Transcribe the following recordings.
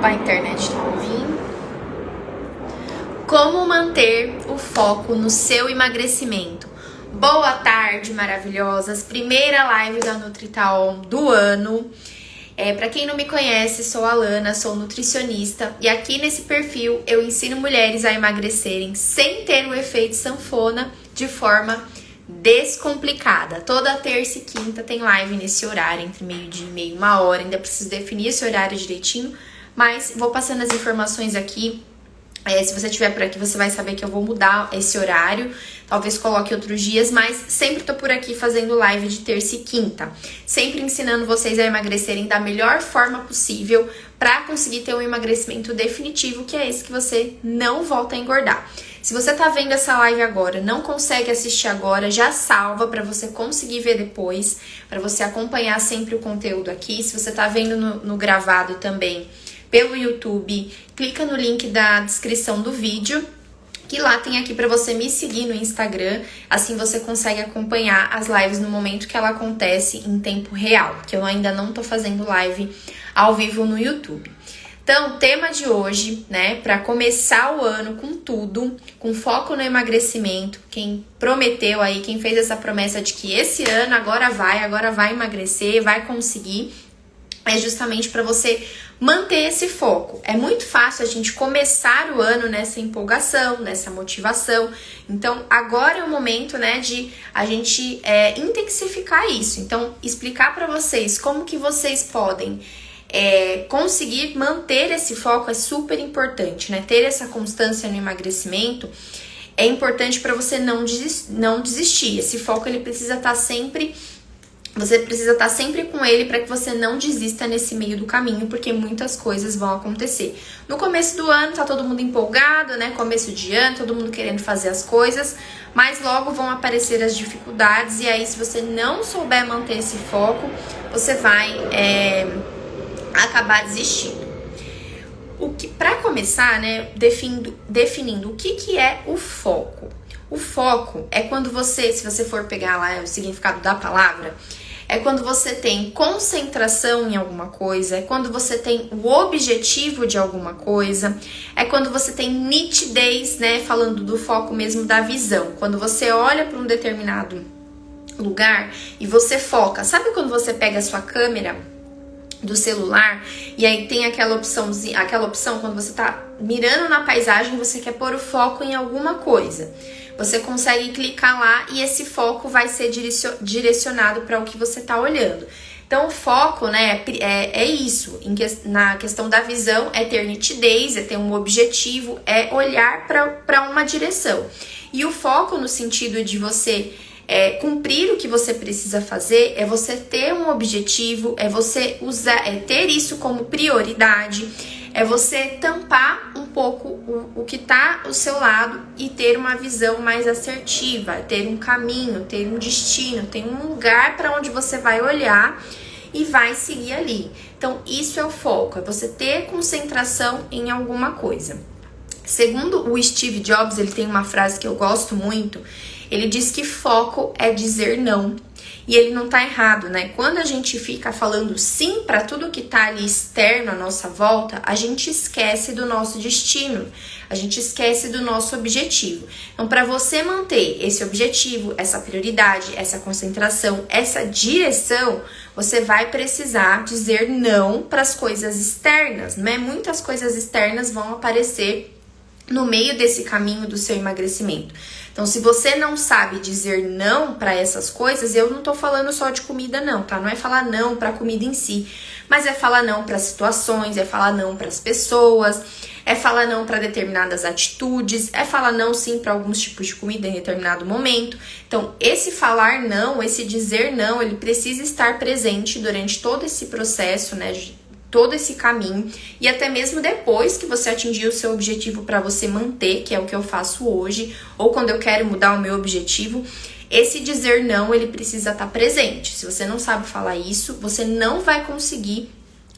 Opa, a internet tá ruim. Como manter o foco no seu emagrecimento? Boa tarde, maravilhosas. Primeira live da Nutrital do ano. Pra quem não me conhece, sou a Lana, sou nutricionista. E aqui nesse perfil eu ensino mulheres a emagrecerem sem ter o efeito sanfona, de forma descomplicada. Toda terça e quinta tem live nesse horário, entre meio-dia e meia, 1 hora. Ainda preciso definir esse horário direitinho, mas vou passando as informações aqui. Se você estiver por aqui, você vai saber que eu vou mudar esse horário. Talvez coloque outros dias, mas sempre tô por aqui fazendo live de terça e quinta. Sempre ensinando vocês a emagrecerem da melhor forma possível para conseguir ter um emagrecimento definitivo, que é esse que você não volta a engordar. Se você tá vendo essa live agora, não consegue assistir agora, já salva para você conseguir ver depois, para você acompanhar sempre o conteúdo aqui. Se você tá vendo no gravado também pelo YouTube, clica no link da descrição do vídeo, que lá tem aqui para você me seguir no Instagram, assim você consegue acompanhar as lives no momento que ela acontece em tempo real, que eu ainda não tô fazendo live ao vivo no YouTube. Então, o tema de hoje, né, para começar o ano com tudo, com foco no emagrecimento, quem prometeu aí, quem fez essa promessa de que esse ano agora vai emagrecer, vai conseguir, é justamente para você manter esse foco. É muito fácil a gente começar o ano nessa empolgação, nessa motivação. Então, agora é o momento, né, de a gente intensificar isso. Então, explicar para vocês como que vocês podem conseguir manter esse foco é super importante, né? Ter essa constância no emagrecimento é importante para você não desistir. Esse foco ele precisa estar sempre. Você precisa estar sempre com ele para que você não desista nesse meio do caminho, porque muitas coisas vão acontecer. No começo do ano tá todo mundo empolgado, né? Começo de ano, todo mundo querendo fazer as coisas, mas logo vão aparecer as dificuldades e aí se você não souber manter esse foco, você vai acabar desistindo. Para começar, né, definindo o que é o foco. O foco é quando você, se você for pegar lá o significado da palavra, é quando você tem concentração em alguma coisa, é quando você tem o objetivo de alguma coisa, é quando você tem nitidez, né, falando do foco mesmo da visão. Quando você olha para um determinado lugar e você foca. Sabe quando você pega a sua câmera do celular e aí tem aquela opção quando você tá mirando na paisagem, você quer pôr o foco em alguma coisa. Você consegue clicar lá e esse foco vai ser direcionado para o que você tá olhando. Então, o foco, né, é isso. Na questão da visão, é ter nitidez, é ter um objetivo, é olhar para uma direção. E o foco no sentido de você cumprir o que você precisa fazer, é você ter um objetivo, é você ter isso como prioridade, é você tampar um pouco o que tá ao seu lado e ter uma visão mais assertiva, ter um caminho, ter um destino, ter um lugar para onde você vai olhar e vai seguir ali. Então, isso é o foco, é você ter concentração em alguma coisa. Segundo o Steve Jobs, ele tem uma frase que eu gosto muito. Ele diz que foco é dizer não. E ele não tá errado, né? Quando a gente fica falando sim para tudo que tá ali externo à nossa volta, a gente esquece do nosso destino. A gente esquece do nosso objetivo. Então, para você manter esse objetivo, essa prioridade, essa concentração, essa direção, você vai precisar dizer não para as coisas externas, né? Muitas coisas externas vão aparecer no meio desse caminho do seu emagrecimento. Então, se você não sabe dizer não para essas coisas, eu não tô falando só de comida não, tá? Não é falar não para comida em si, mas é falar não para situações, é falar não para as pessoas, é falar não para determinadas atitudes, é falar não sim para alguns tipos de comida em determinado momento. Então, esse falar não, esse dizer não, ele precisa estar presente durante todo esse processo, né? Todo esse caminho e até mesmo depois que você atingir o seu objetivo para você manter, que é o que eu faço hoje, ou quando eu quero mudar o meu objetivo, esse dizer não, ele precisa estar presente. Se você não sabe falar isso, você não vai conseguir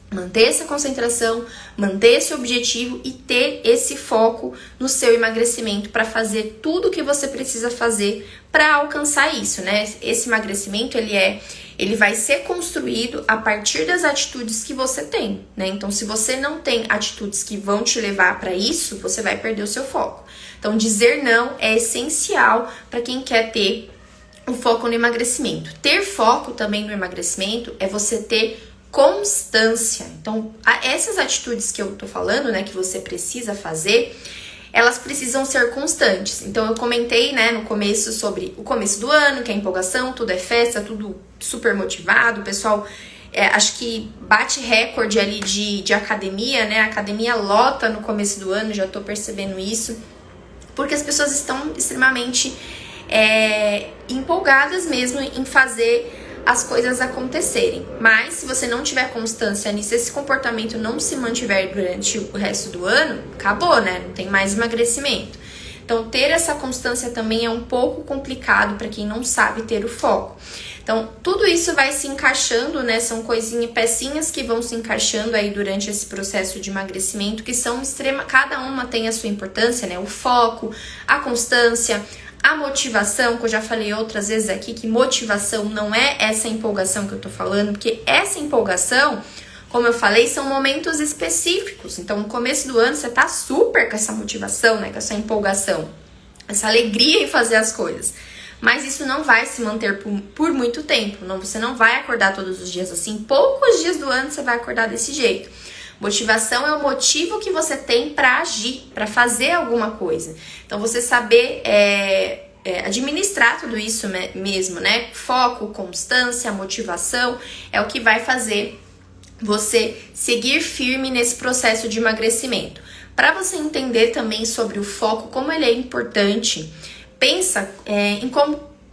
Manter essa concentração, manter esse objetivo e ter esse foco no seu emagrecimento para fazer tudo o que você precisa fazer para alcançar isso, né? Esse emagrecimento, ele vai ser construído a partir das atitudes que você tem, né? Então, se você não tem atitudes que vão te levar para isso, você vai perder o seu foco. Então, dizer não é essencial para quem quer ter o foco no emagrecimento. Ter foco também no emagrecimento é você ter constância. Então, essas atitudes que eu tô falando, né, que você precisa fazer, elas precisam ser constantes. Então, eu comentei, né, no começo sobre o começo do ano, que é empolgação, tudo é festa, tudo super motivado, o pessoal acho que bate recorde ali de academia, né, a academia lota no começo do ano, já tô percebendo isso, porque as pessoas estão extremamente empolgadas mesmo em fazer as coisas acontecerem. Mas se você não tiver constância nisso, esse comportamento não se mantiver durante o resto do ano, acabou, né? Não tem mais emagrecimento. Então, ter essa constância também é um pouco complicado para quem não sabe ter o foco. Então, tudo isso vai se encaixando, né? São pecinhas que vão se encaixando aí durante esse processo de emagrecimento, que são cada uma tem a sua importância, né? O foco, a constância, a motivação, que eu já falei outras vezes aqui, que motivação não é essa empolgação que eu tô falando, porque essa empolgação, como eu falei, são momentos específicos. Então, no começo do ano, você tá super com essa motivação, né, com essa empolgação, essa alegria em fazer as coisas. Mas isso não vai se manter por muito tempo. Você não vai acordar todos os dias assim. Poucos dias do ano você vai acordar desse jeito. Motivação é o motivo que você tem para agir, para fazer alguma coisa. Então, você saber administrar tudo isso mesmo, né? Foco, constância, motivação é o que vai fazer você seguir firme nesse processo de emagrecimento. Para você entender também sobre o foco, como ele é importante, pensa em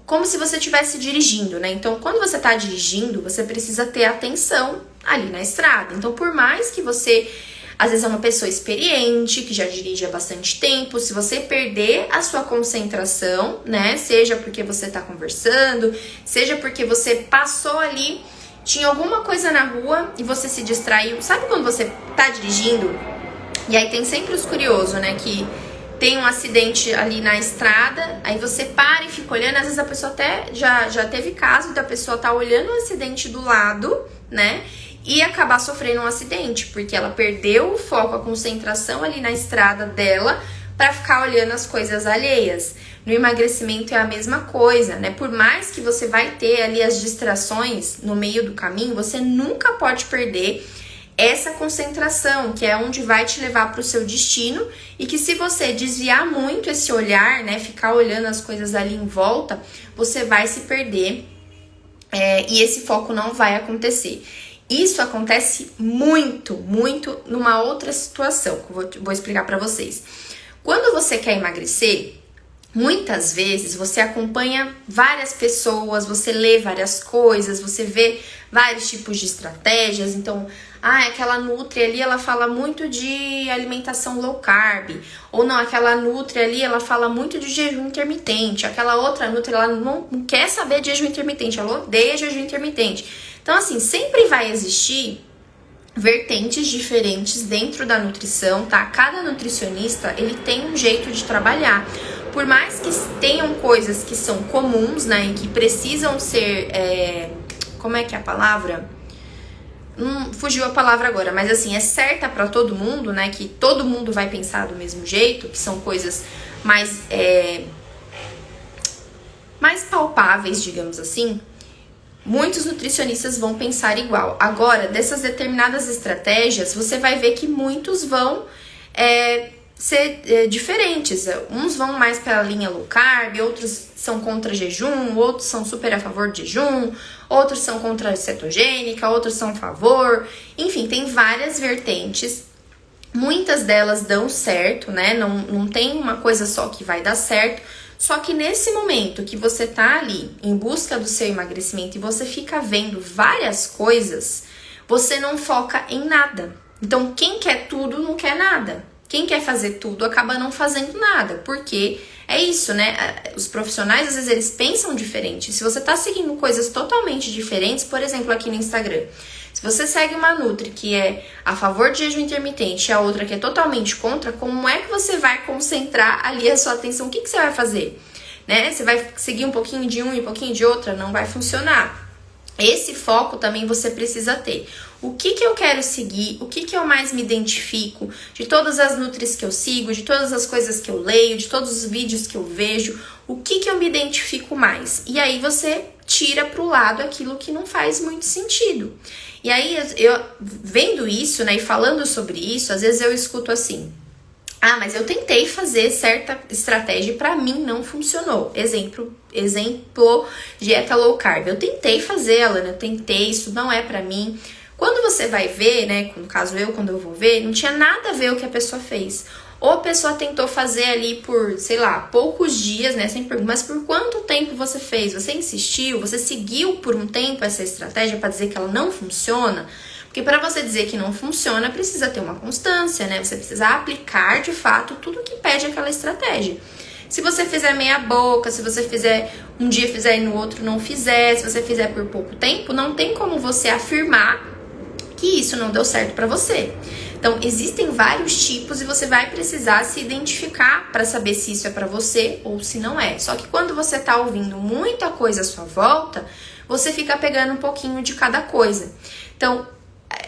como se você estivesse dirigindo, né? Então, quando você está dirigindo, você precisa ter atenção ali na estrada. Então, por mais que você, às vezes, é uma pessoa experiente, que já dirige há bastante tempo, se você perder a sua concentração, né? Seja porque você está conversando, seja porque você passou ali, tinha alguma coisa na rua e você se distraiu. Sabe quando você tá dirigindo? E aí tem sempre os curiosos, né? Que tem um acidente ali na estrada, aí você para e fica olhando, às vezes a pessoa até já teve caso da pessoa tá olhando o acidente do lado, né, e acabar sofrendo um acidente, porque ela perdeu o foco, a concentração ali na estrada dela para ficar olhando as coisas alheias. No emagrecimento é a mesma coisa, né, por mais que você vai ter ali as distrações no meio do caminho, você nunca pode perder essa concentração, que é onde vai te levar para o seu destino, e que se você desviar muito esse olhar, né, ficar olhando as coisas ali em volta, você vai se perder e esse foco não vai acontecer. Isso acontece muito numa outra situação, que eu vou explicar para vocês. Quando você quer emagrecer, muitas vezes você acompanha várias pessoas, você lê várias coisas, você vê vários tipos de estratégias. Então, aquela nutri ali, ela fala muito de alimentação low carb. Ou não, aquela nutri ali, ela fala muito de jejum intermitente. Aquela outra nutri, ela não quer saber de jejum intermitente, ela odeia jejum intermitente. Então, assim, sempre vai existir vertentes diferentes dentro da nutrição, tá? Cada nutricionista, ele tem um jeito de trabalhar. Por mais que tenham coisas que são comuns, né, e que precisam ser, como é que é a palavra? Fugiu a palavra agora, mas assim, é certa para todo mundo, né, que todo mundo vai pensar do mesmo jeito, que são coisas mais palpáveis, digamos assim. Muitos nutricionistas vão pensar igual. Agora, dessas determinadas estratégias, você vai ver que muitos vão ser diferentes. Uns vão mais pela linha low carb, outros são contra jejum, outros são super a favor de jejum, outros são contra a cetogênica, outros são a favor. Enfim, tem várias vertentes. Muitas delas dão certo, né? Não tem uma coisa só que vai dar certo. Só que nesse momento que você tá ali em busca do seu emagrecimento e você fica vendo várias coisas, você não foca em nada. Então, quem quer tudo não quer nada. Quem quer fazer tudo acaba não fazendo nada, porque é isso, né? Os profissionais, às vezes, eles pensam diferente. Se você tá seguindo coisas totalmente diferentes, por exemplo, aqui no Instagram, Se você segue uma nutri que é a favor de jejum intermitente e a outra que é totalmente contra, como é que você vai concentrar ali a sua atenção? O que você vai fazer? Né? Você vai seguir um pouquinho de um e um pouquinho de outra? Não vai funcionar. Esse foco também você precisa ter. O que eu quero seguir? O que eu mais me identifico? De todas as nutris que eu sigo, de todas as coisas que eu leio, de todos os vídeos que eu vejo, o que eu me identifico mais? E aí você tira pro lado aquilo que não faz muito sentido. E aí, eu vendo isso, né, e falando sobre isso, às vezes eu escuto assim: ah, mas eu tentei fazer certa estratégia e pra mim não funcionou. Exemplo, dieta low carb. Eu tentei fazer ela, né? Eu tentei, isso não é pra mim. Quando você vai ver, né, no caso quando eu vou ver, não tinha nada a ver o que a pessoa fez. Ou a pessoa tentou fazer ali por, sei lá, poucos dias, né, sem pergunta, mas por quanto tempo você fez? Você insistiu? Você seguiu por um tempo essa estratégia para dizer que ela não funciona? Porque para você dizer que não funciona, precisa ter uma constância, né? Você precisa aplicar, de fato, tudo que pede aquela estratégia. Se você fizer meia boca, se você fizer um dia fizer e no outro não fizer, se você fizer por pouco tempo, não tem como você afirmar que isso não deu certo para você. Então, existem vários tipos e você vai precisar se identificar para saber se isso é para você ou se não é. Só que quando você tá ouvindo muita coisa à sua volta, você fica pegando um pouquinho de cada coisa. Então,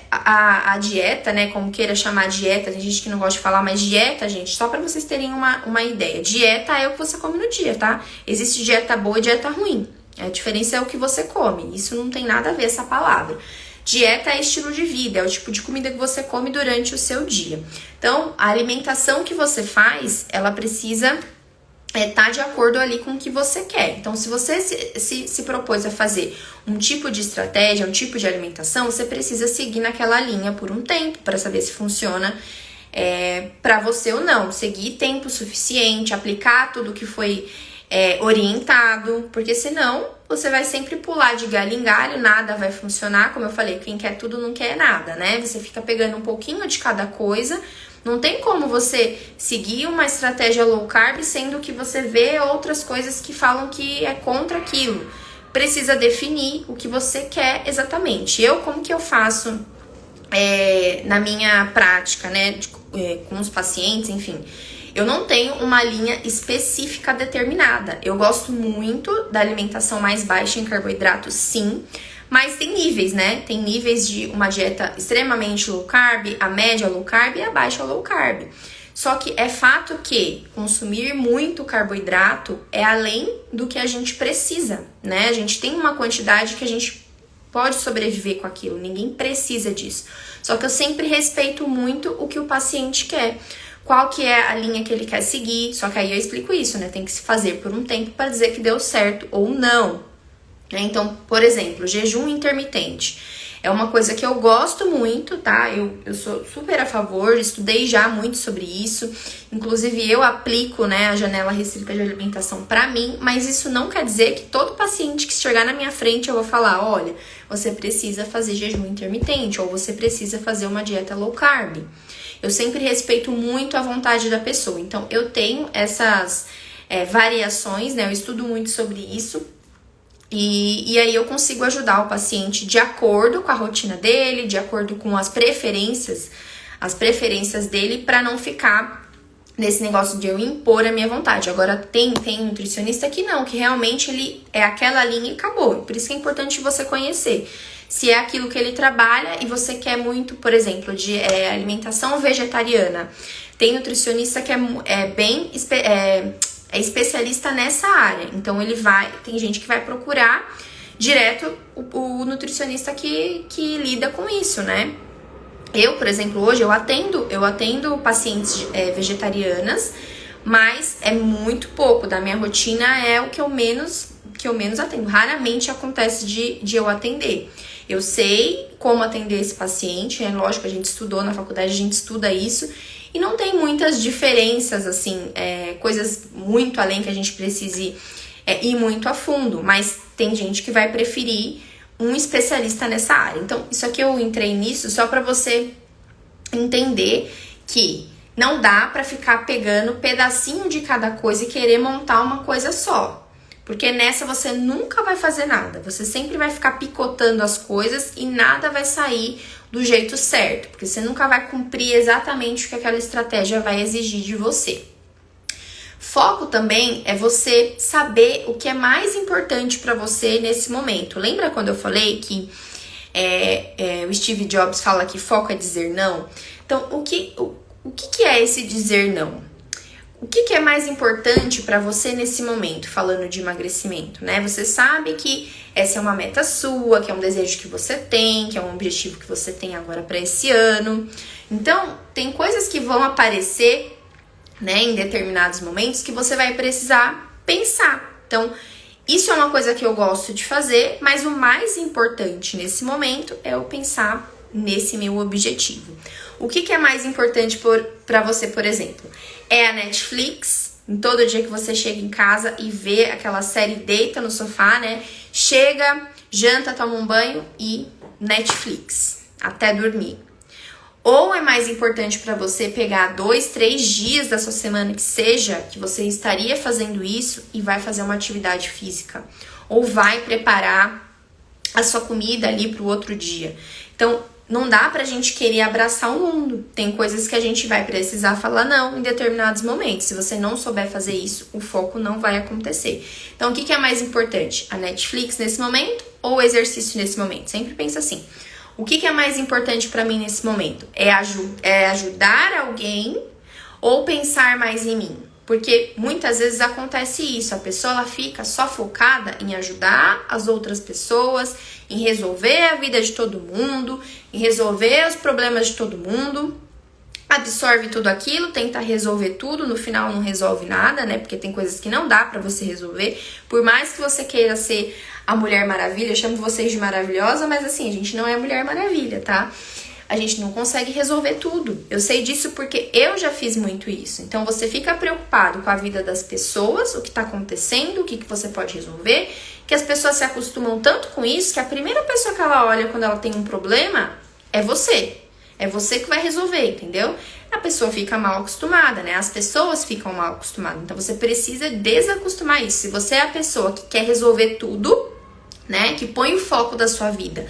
a dieta, né, como queira chamar dieta, tem gente que não gosta de falar, mas dieta, gente, só para vocês terem uma ideia. Dieta é o que você come no dia, tá? Existe dieta boa e dieta ruim. A diferença é o que você come. Isso não tem nada a ver, essa palavra. Dieta é estilo de vida, é o tipo de comida que você come durante o seu dia. Então, a alimentação que você faz, ela precisa estar de acordo ali com o que você quer. Então, se você se propôs a fazer um tipo de estratégia, um tipo de alimentação, você precisa seguir naquela linha por um tempo para saber se funciona para você ou não. Seguir tempo suficiente, aplicar tudo que foi orientado, porque senão você vai sempre pular de galho em galho, nada vai funcionar. Como eu falei, quem quer tudo não quer nada, né? Você fica pegando um pouquinho de cada coisa. Não tem como você seguir uma estratégia low carb, sendo que você vê outras coisas que falam que é contra aquilo. Precisa definir o que você quer exatamente. Como que eu faço na minha prática, né, com os pacientes, enfim. Eu não tenho uma linha específica determinada. Eu gosto muito da alimentação mais baixa em carboidratos, sim. Mas tem níveis, né? Tem níveis de uma dieta extremamente low carb, a média low carb e a baixa low carb. Só que é fato que consumir muito carboidrato é além do que a gente precisa, né? A gente tem uma quantidade que a gente pode sobreviver com aquilo, ninguém precisa disso. Só que eu sempre respeito muito o que o paciente quer. Qual que é a linha que ele quer seguir, só que aí eu explico isso, né? Tem que se fazer por um tempo para dizer que deu certo ou não. Então, por exemplo, jejum intermitente é uma coisa que eu gosto muito, tá? Eu sou super a favor, estudei já muito sobre isso. Inclusive, eu aplico, né, a janela restrita de alimentação pra mim, mas isso não quer dizer que todo paciente que chegar na minha frente eu vou falar: olha, você precisa fazer jejum intermitente ou você precisa fazer uma dieta low carb. Eu sempre respeito muito a vontade da pessoa. Então, eu tenho essas variações, né? Eu estudo muito sobre isso. E aí eu consigo ajudar o paciente de acordo com a rotina dele, de acordo com as preferências dele, para não ficar nesse negócio de eu impor a minha vontade. Agora, tem nutricionista que não, que realmente ele é aquela linha e acabou. Por isso que é importante você conhecer se é aquilo que ele trabalha e você quer muito, por exemplo, de alimentação vegetariana. Tem nutricionista que é especialista nessa área. Então, tem gente que vai procurar direto o nutricionista que lida com isso, né? Eu, por exemplo, hoje eu atendo pacientes vegetarianas, mas é muito pouco da minha rotina, é o que eu menos atendo. Raramente acontece de eu atender. Eu sei como atender esse paciente, é lógico, a gente estudou na faculdade, a gente estuda isso, e não tem muitas diferenças, assim, coisas muito além que a gente precise ir muito a fundo, mas tem gente que vai preferir um especialista nessa área. Então, isso aqui eu entrei nisso só para você entender que não dá para ficar pegando pedacinho de cada coisa e querer montar uma coisa só. Porque nessa você nunca vai fazer nada. Você sempre vai ficar picotando as coisas e nada vai sair do jeito certo. Porque você nunca vai cumprir exatamente o que aquela estratégia vai exigir de você. Foco também é você saber o que é mais importante para você nesse momento. Lembra quando eu falei que o Steve Jobs fala que foco é dizer não? Então, o que é esse dizer não? O que é mais importante para você nesse momento, falando de emagrecimento, né? Você sabe que essa é uma meta sua, que é um desejo que você tem, que é um objetivo que você tem agora para esse ano. Então, tem coisas que vão aparecer, né, em determinados momentos que você vai precisar pensar. Então, isso é uma coisa que eu gosto de fazer, mas o mais importante nesse momento é eu pensar nesse meu objetivo. O que é mais importante para você, por exemplo? É a Netflix. Em todo dia que você chega em casa e vê aquela série, deita no sofá, né? Chega, janta, toma um banho e Netflix até dormir. Ou é mais importante para você pegar 2, 3 dias da sua semana que seja, que você estaria fazendo isso e vai fazer uma atividade física. Ou vai preparar a sua comida ali para o outro dia. Então, não dá pra gente querer abraçar o mundo. Tem coisas que a gente vai precisar falar não em determinados momentos. Se você não souber fazer isso, o foco não vai acontecer. Então, o que é mais importante? A Netflix nesse momento ou o exercício nesse momento? Sempre pensa assim. O que é mais importante pra mim nesse momento? É ajudar alguém ou pensar mais em mim? Porque muitas vezes acontece isso, a pessoa ela fica só focada em ajudar as outras pessoas, em resolver a vida de todo mundo, em resolver os problemas de todo mundo, absorve tudo aquilo, tenta resolver tudo, no final não resolve nada, né? Porque tem coisas que não dá pra você resolver, por mais que você queira ser a Mulher Maravilha, eu chamo vocês de maravilhosa, mas assim, a gente não é Mulher Maravilha, tá? A gente não consegue resolver tudo. Eu sei disso porque eu já fiz muito isso. Então, você fica preocupado com a vida das pessoas, o que está acontecendo, o que você pode resolver, que as pessoas se acostumam tanto com isso que a primeira pessoa que ela olha quando ela tem um problema é você. É você que vai resolver, entendeu? A pessoa fica mal acostumada, né? As pessoas ficam mal acostumadas. Então, você precisa desacostumar isso. Se você é a pessoa que quer resolver tudo, né? Que põe o foco da sua vida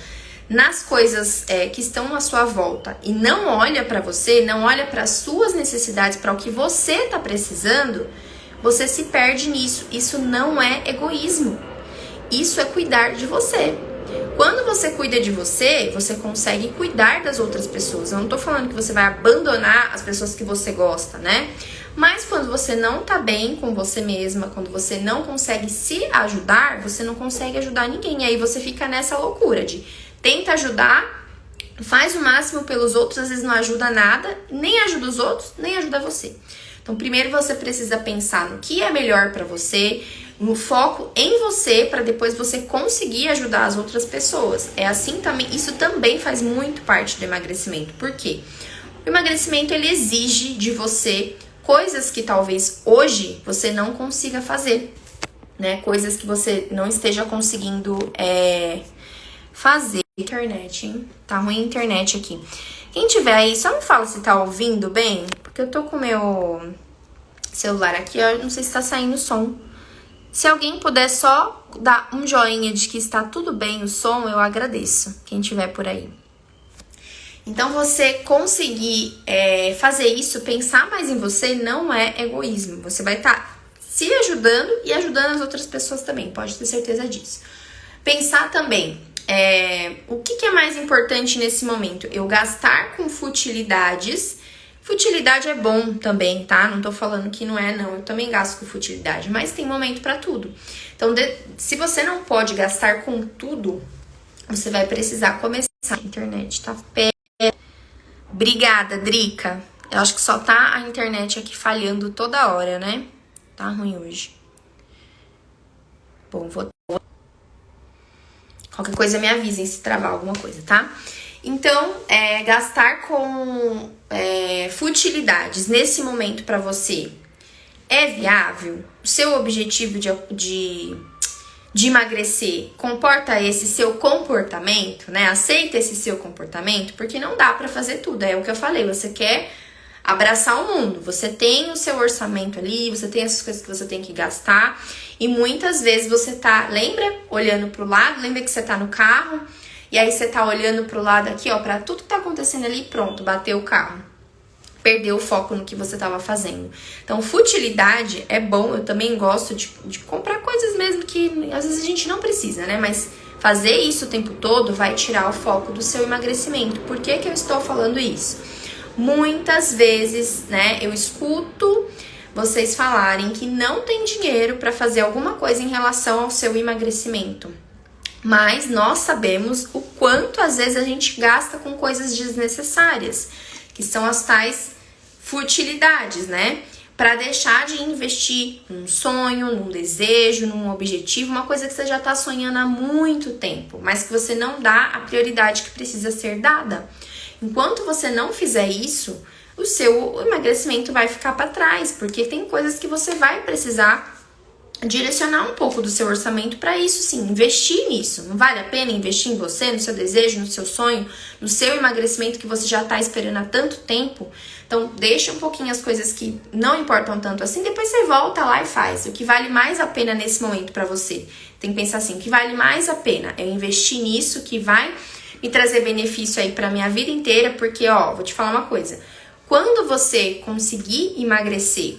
nas coisas que estão à sua volta e não olha para você, não olha para as suas necessidades, para o que você tá precisando, você se perde nisso. Isso não é egoísmo. Isso é cuidar de você. Quando você cuida de você, você consegue cuidar das outras pessoas. Eu não tô falando que você vai abandonar as pessoas que você gosta, né? Mas quando você não tá bem com você mesma, quando você não consegue se ajudar, você não consegue ajudar ninguém. E aí você fica nessa loucura de tenta ajudar, faz o máximo pelos outros, às vezes não ajuda nada, nem ajuda os outros, nem ajuda você. Então, primeiro você precisa pensar no que é melhor pra você, no foco em você, para depois você conseguir ajudar as outras pessoas. É assim também, isso também faz muito parte do emagrecimento. Por quê? O emagrecimento, ele exige de você coisas que talvez hoje você não consiga fazer, né? Coisas que você não esteja conseguindo fazer. Internet, hein? Tá ruim a internet aqui. Quem tiver aí, só me fala se tá ouvindo bem, porque eu tô com o meu celular aqui, eu não sei se tá saindo som. Se alguém puder só dar um joinha de que está tudo bem o som, eu agradeço, quem tiver por aí. Então, você conseguir fazer isso, pensar mais em você, não é egoísmo. Você vai estar se ajudando e ajudando as outras pessoas também, pode ter certeza disso. Pensar também, o que é mais importante nesse momento? Eu gastar com futilidades. Futilidade é bom também, tá? Não tô falando que não é, não. Eu também gasto com futilidade, mas tem momento pra tudo. Então, se você não pode gastar com tudo, você vai precisar começar. A internet tá pé. Obrigada, Drica. Eu acho que só tá a internet aqui falhando toda hora, né? Tá ruim hoje. Bom, qualquer coisa me avisem se travar alguma coisa, tá? Então, gastar com futilidades nesse momento pra você é viável? O seu objetivo de emagrecer comporta esse seu comportamento, né? Aceita esse seu comportamento, porque não dá pra fazer tudo. É o que eu falei, você quer abraçar o mundo. Você tem o seu orçamento ali, você tem essas coisas que você tem que gastar. E muitas vezes você tá, lembra? Olhando pro lado, lembra que você tá no carro? E aí você tá olhando pro lado aqui, ó, pra tudo que tá acontecendo ali, pronto, bateu o carro. Perdeu o foco no que você tava fazendo. Então, futilidade é bom, eu também gosto de comprar coisas mesmo que às vezes a gente não precisa, né? Mas fazer isso o tempo todo vai tirar o foco do seu emagrecimento. Por que que eu estou falando isso? Muitas vezes, né, eu escuto vocês falarem que não tem dinheiro para fazer alguma coisa em relação ao seu emagrecimento. Mas nós sabemos o quanto às vezes a gente gasta com coisas desnecessárias, que são as tais futilidades, né? Para deixar de investir num sonho, num desejo, num objetivo, uma coisa que você já tá sonhando há muito tempo, mas que você não dá a prioridade que precisa ser dada. Enquanto você não fizer isso, o seu emagrecimento vai ficar para trás, porque tem coisas que você vai precisar direcionar um pouco do seu orçamento para isso, sim, investir nisso. Não vale a pena investir em você, no seu desejo, no seu sonho, no seu emagrecimento que você já tá esperando há tanto tempo? Então, deixa um pouquinho as coisas que não importam tanto assim, depois você volta lá e faz. O que vale mais a pena nesse momento para você? Tem que pensar assim, o que vale mais a pena é investir nisso que vai me trazer benefício aí pra minha vida inteira, porque, ó, vou te falar uma coisa. Quando você conseguir emagrecer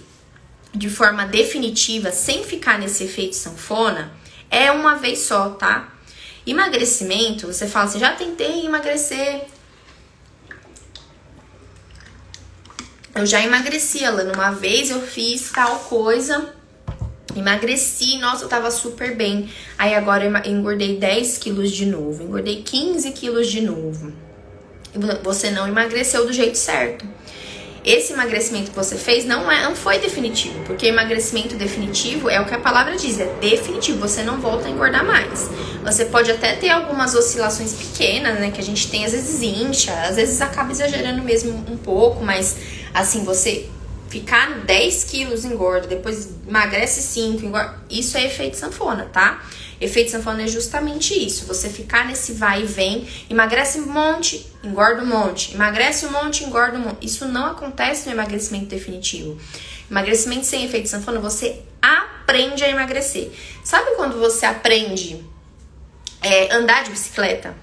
de forma definitiva, sem ficar nesse efeito sanfona, é uma vez só, tá? Emagrecimento, você fala assim, já tentei emagrecer. Eu já emagreci, Alana, uma vez eu fiz tal coisa, emagreci, nossa, eu tava super bem. Aí agora eu engordei 10 quilos de novo, engordei 15 quilos de novo. Você não emagreceu do jeito certo. Esse emagrecimento que você fez não foi definitivo, porque emagrecimento definitivo é o que a palavra diz, é definitivo, você não volta a engordar mais. Você pode até ter algumas oscilações pequenas, né, que a gente tem, às vezes incha, às vezes acaba exagerando mesmo um pouco, mas assim, você ficar 10 quilos engorda, depois emagrece 5, engorda, isso é efeito sanfona, tá? Efeito sanfona é justamente isso, você ficar nesse vai e vem, emagrece um monte, engorda um monte, emagrece um monte, engorda um monte. Isso não acontece no emagrecimento definitivo. Emagrecimento sem efeito sanfona, você aprende a emagrecer. Sabe quando você aprende a andar de bicicleta?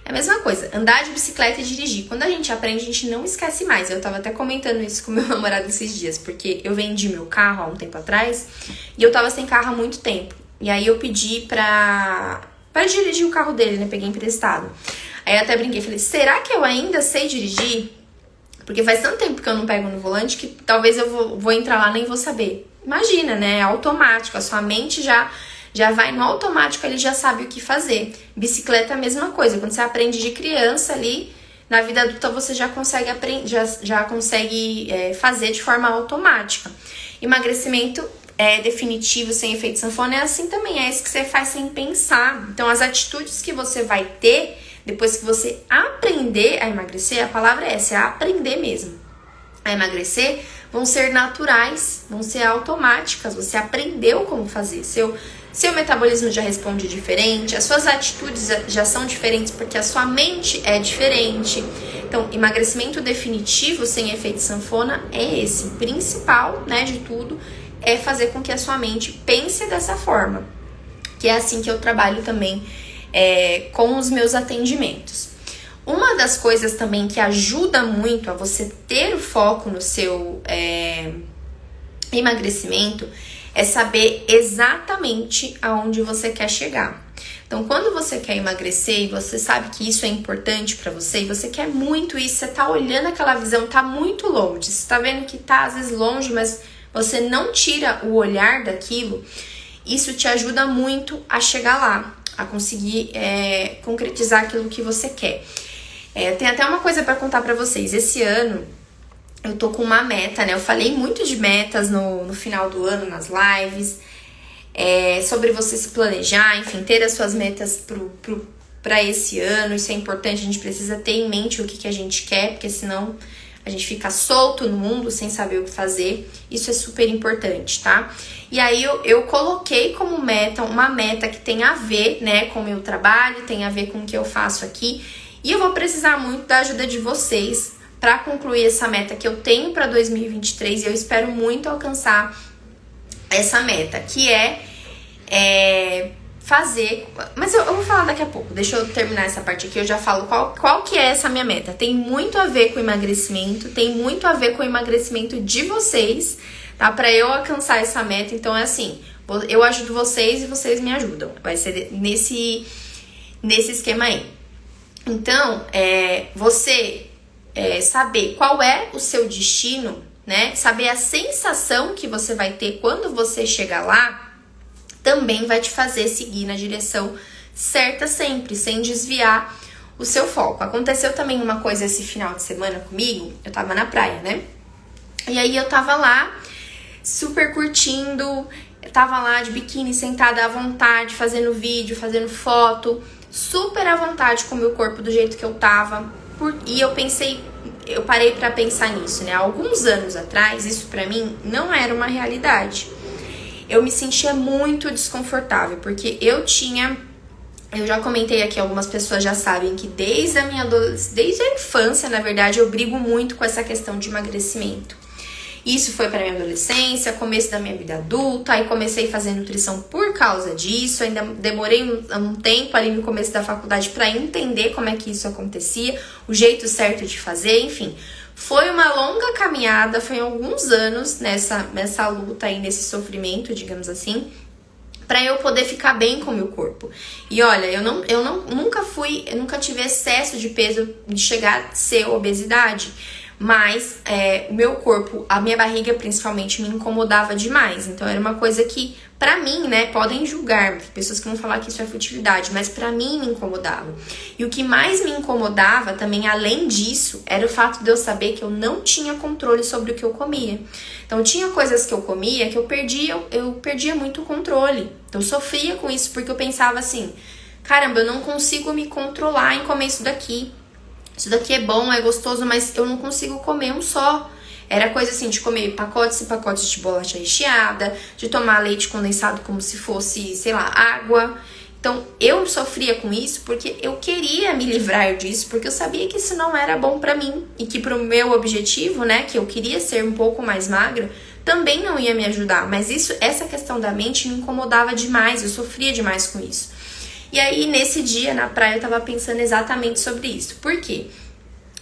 É a mesma coisa, andar de bicicleta e dirigir. Quando a gente aprende, a gente não esquece mais. Eu tava até comentando isso com meu namorado esses dias, porque eu vendi meu carro há um tempo atrás e eu tava sem carro há muito tempo. E aí eu pedi pra dirigir o carro dele, né? Peguei emprestado. Aí eu até brinquei, falei, será que eu ainda sei dirigir? Porque faz tanto tempo que eu não pego no volante que talvez eu vou entrar lá e nem vou saber. Imagina, né? É automático, a sua mente já vai no automático, ele já sabe o que fazer. Bicicleta é a mesma coisa, quando você aprende de criança ali, na vida adulta você já consegue fazer de forma automática. Emagrecimento definitivo, sem efeito sanfona, é assim também, é isso que você faz sem pensar. Então, as atitudes que você vai ter, depois que você aprender a emagrecer, a palavra é essa, é aprender mesmo a emagrecer, vão ser naturais, vão ser automáticas, você aprendeu como fazer, seu metabolismo já responde diferente, as suas atitudes já são diferentes porque a sua mente é diferente. Então, emagrecimento definitivo sem efeito sanfona é esse, principal, né, de tudo, é fazer com que a sua mente pense dessa forma, que é assim que eu trabalho também com os meus atendimentos. Uma das coisas também que ajuda muito a você ter o foco no seu emagrecimento é saber exatamente aonde você quer chegar. Então, quando você quer emagrecer e você sabe que isso é importante pra você e você quer muito isso, você tá olhando aquela visão, tá muito longe, você tá vendo que tá às vezes longe, mas você não tira o olhar daquilo, isso te ajuda muito a chegar lá, a conseguir concretizar aquilo que você quer. Tem até uma coisa pra contar pra vocês. Esse ano eu tô com uma meta, né? Eu falei muito de metas no final do ano, nas lives, sobre você se planejar, enfim, ter as suas metas pra esse ano. Isso é importante, a gente precisa ter em mente o que a gente quer, porque senão a gente fica solto no mundo sem saber o que fazer. Isso é super importante, tá? E aí eu coloquei como meta, uma meta que tem a ver, né, com o meu trabalho, tem a ver com o que eu faço aqui. E eu vou precisar muito da ajuda de vocês para concluir essa meta que eu tenho para 2023 e eu espero muito alcançar essa meta, que é fazer... Mas eu vou falar daqui a pouco, deixa eu terminar essa parte aqui, eu já falo qual que é essa minha meta. Tem muito a ver com emagrecimento, tem muito a ver com o emagrecimento de vocês, tá? Para eu alcançar essa meta, então é assim, eu ajudo vocês e vocês me ajudam. Vai ser nesse esquema aí. Então, você saber qual é o seu destino, né? Saber a sensação que você vai ter quando você chegar lá, também vai te fazer seguir na direção certa sempre, sem desviar o seu foco. Aconteceu também uma coisa esse final de semana comigo, eu tava na praia, né? E aí eu tava lá, super curtindo, eu tava lá de biquíni, sentada à vontade, fazendo vídeo, fazendo foto, super à vontade com o meu corpo do jeito que eu tava. E eu parei pra pensar nisso, né? Há alguns anos atrás, isso pra mim não era uma realidade. Eu me sentia muito desconfortável, porque eu já comentei aqui, algumas pessoas já sabem que desde a infância, na verdade, eu brigo muito com essa questão de emagrecimento. Isso foi para minha adolescência, começo da minha vida adulta, aí comecei a fazer nutrição por causa disso, ainda demorei um tempo ali no começo da faculdade para entender como é que isso acontecia, o jeito certo de fazer, enfim. Foi uma longa caminhada, foi alguns anos nessa luta aí, nesse sofrimento, digamos assim, para eu poder ficar bem com o meu corpo. E olha, eu nunca tive excesso de peso de chegar a ser obesidade, mas o meu corpo, a minha barriga principalmente, me incomodava demais. Então era uma coisa que, pra mim, né, podem julgar, pessoas que vão falar que isso é futilidade, mas pra mim me incomodava. E o que mais me incomodava também, além disso, era o fato de eu saber que eu não tinha controle sobre o que eu comia. Então tinha coisas que eu comia que eu perdia muito o controle. Então eu sofria com isso porque eu pensava assim, caramba, eu não consigo me controlar em comer isso daqui. Isso daqui é bom, é gostoso, mas eu não consigo comer um só. Era coisa assim de comer pacotes e pacotes de bolacha recheada, de tomar leite condensado como se fosse, sei lá, água. Então, eu sofria com isso porque eu queria me livrar disso, porque eu sabia que isso não era bom pra mim. E que pro meu objetivo, né, que eu queria ser um pouco mais magra, também não ia me ajudar. Mas essa questão da mente me incomodava demais, eu sofria demais com isso. E aí, nesse dia, na praia, eu tava pensando exatamente sobre isso. Por quê?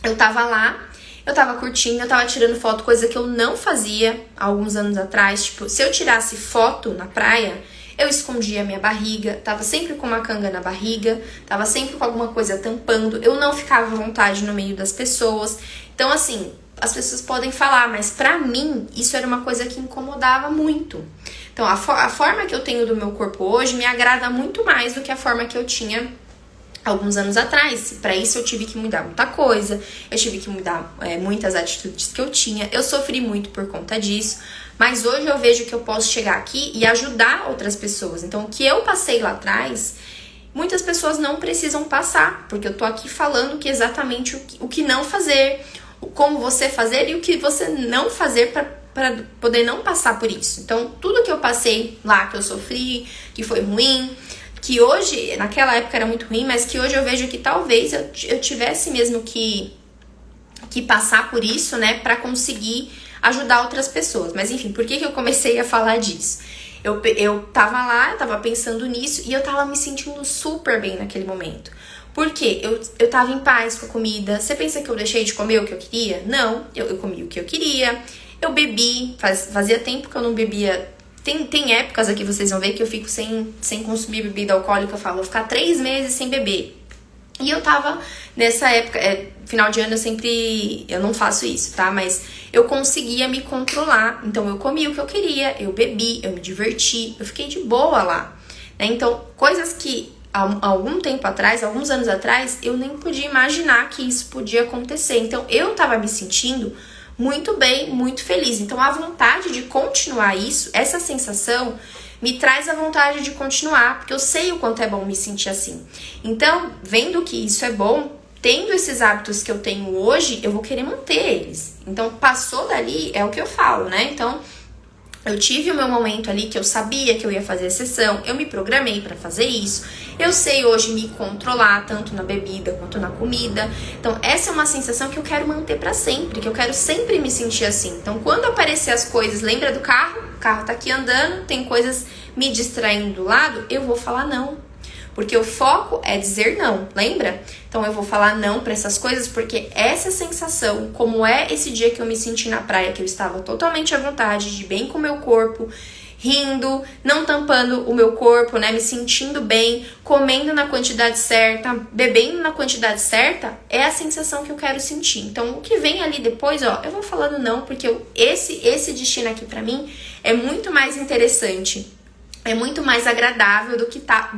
Eu tava lá, eu tava curtindo, eu tava tirando foto, coisa que eu não fazia há alguns anos atrás. Tipo, se eu tirasse foto na praia, eu escondia a minha barriga, tava sempre com uma canga na barriga, tava sempre com alguma coisa tampando, eu não ficava à vontade no meio das pessoas. Então, assim, as pessoas podem falar, mas pra mim, isso era uma coisa que incomodava muito. Então, a forma que eu tenho do meu corpo hoje me agrada muito mais do que a forma que eu tinha alguns anos atrás. Para isso, eu tive que mudar muita coisa, eu tive que mudar muitas atitudes que eu tinha. Eu sofri muito por conta disso, mas hoje eu vejo que eu posso chegar aqui e ajudar outras pessoas. Então, o que eu passei lá atrás, muitas pessoas não precisam passar, porque eu tô aqui falando que exatamente o que não fazer, como você fazer e o que você não fazer para poder não passar por isso. Então, tudo que eu passei lá, que eu sofri, que foi ruim, que hoje, naquela época era muito ruim, mas que hoje eu vejo que talvez eu tivesse mesmo que passar por isso, né, pra conseguir ajudar outras pessoas. Mas enfim, por que eu comecei a falar disso? Eu tava lá, eu tava pensando nisso e eu tava me sentindo super bem naquele momento. Por quê? Eu tava em paz com a comida. Você pensa que eu deixei de comer o que eu queria? Não, eu comi o que eu queria. Eu bebi, fazia tempo que eu não bebia. Tem épocas aqui, vocês vão ver, que eu fico sem consumir bebida alcoólica. Eu falo, vou ficar 3 meses sem beber. E eu tava nessa época, final de ano eu não faço isso, tá? Mas eu conseguia me controlar. Então eu comi o que eu queria, eu bebi, eu me diverti, eu fiquei de boa lá, né? Então, coisas que há algum tempo atrás, alguns anos atrás, eu nem podia imaginar que isso podia acontecer. Então eu tava me sentindo muito bem, muito feliz. Então a vontade de continuar isso, essa sensação, me traz a vontade de continuar, porque eu sei o quanto é bom me sentir assim. Então, vendo que isso é bom, tendo esses hábitos que eu tenho hoje, eu vou querer manter eles. Então, passou dali, é o que eu falo, né? Então, Eu tive o meu momento ali que eu sabia que eu ia fazer a sessão, eu me programei para fazer isso. Eu sei hoje me controlar, tanto na bebida quanto na comida. Então, essa é uma sensação que eu quero manter para sempre, que eu quero sempre me sentir assim. Então, quando aparecer as coisas, lembra do carro? O carro tá aqui andando, tem coisas me distraindo do lado, eu vou falar não. Porque o foco é dizer não, lembra? Então eu vou falar não para essas coisas porque essa sensação, como é esse dia que eu me senti na praia, que eu estava totalmente à vontade, de bem com o meu corpo, rindo, não tampando o meu corpo, né? Me sentindo bem, comendo na quantidade certa, bebendo na quantidade certa, é a sensação que eu quero sentir. Então o que vem ali depois, ó, eu vou falando não, porque esse destino aqui para mim é muito mais interessante. É muito mais agradável do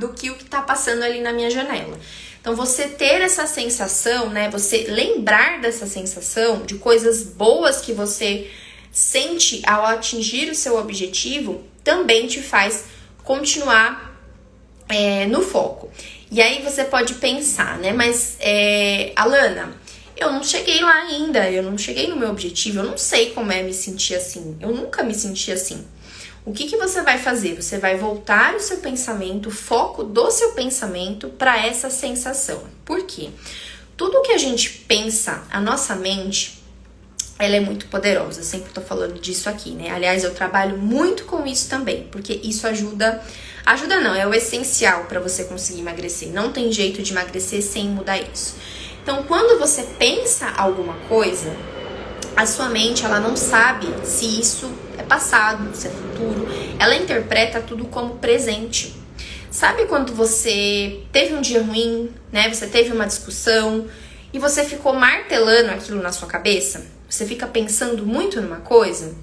que o que tá passando ali na minha janela. Então, você ter essa sensação, né? Você lembrar dessa sensação de coisas boas que você sente ao atingir o seu objetivo, também te faz continuar no foco. E aí você pode pensar, né? Mas, Alana, eu não cheguei lá ainda, eu não cheguei no meu objetivo, eu não sei como é me sentir assim. Eu nunca me senti assim. O que você vai fazer? Você vai voltar o seu pensamento, o foco do seu pensamento para essa sensação. Por quê? Tudo que a gente pensa, a nossa mente, ela é muito poderosa. Eu sempre tô falando disso aqui, né? Aliás, eu trabalho muito com isso também, porque isso ajuda não, é o essencial para você conseguir emagrecer. Não tem jeito de emagrecer sem mudar isso. Então, quando você pensa alguma coisa, a sua mente, ela não sabe se isso é passado, se é futuro. Ela interpreta tudo como presente. Sabe quando você teve um dia ruim, né? Você teve uma discussão e você ficou martelando aquilo na sua cabeça? Você fica pensando muito numa coisa